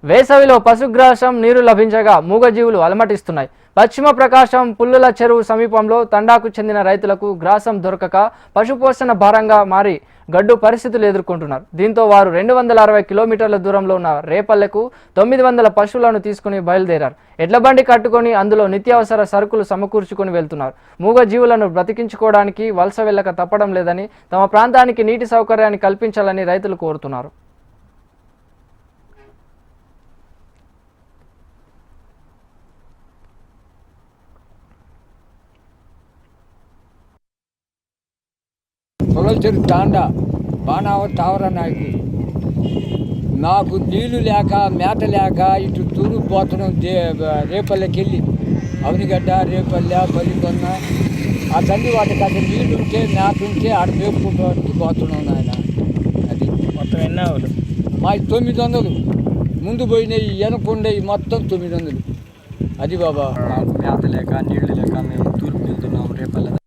వేసవిలో పశుగ్రాసం నీరు లభించగా మూగజీవులు అలమటిస్తున్నాయి. పశ్చిమ ప్రకాశం పుల్లుల చెరువు సమీపంలో తండాకు చెందిన రైతులకు గ్రాసం దొరకక పశుపోషణ భారంగా మారి గడ్డు పరిస్థితులు ఎదుర్కొంటున్నారు. దీంతో వారు 260 కిలోమీటర్ల దూరంలో ఉన్న రేపల్లెకు 900 పశువులను తీసుకుని బయలుదేరారు. ఎడ్లబండి కట్టుకొని అందులో నిత్యావసర సరుకులు సమకూర్చుకొని వెళ్తున్నారు. మూగజీవులను బ్రతికించుకోవడానికి వలస వెళ్ళక తప్పడం లేదని, తమ ప్రాంతానికి నీటి సౌకర్యాన్ని కల్పించాలని రైతులు కోరుతున్నారు. పొలచెరు తాండా బాణావ తావర నాయకుడు. నాకు నీళ్లు లేక మేత లేక ఇటు తూరు పోతున్నాం. రేపల్లెకి వెళ్ళి అవనిగడ్డ రేపల్లె బలికొన్న ఆ తల్లి వాటికి అక్కడ నీళ్ళు ఉంటే మేత ఉంటే ఆడ మేపుకుంటూ పోతున్నాం నాయన. అది మొత్తం ఎన్ని ఆవులు? మా 900 ముందు పోయినాయి, వెనకుండేవి మొత్తం 900. అది బాబా. మేత లేక నీళ్లు లేక మేము తూర్పు వెళ్తున్నాం రేపల్లె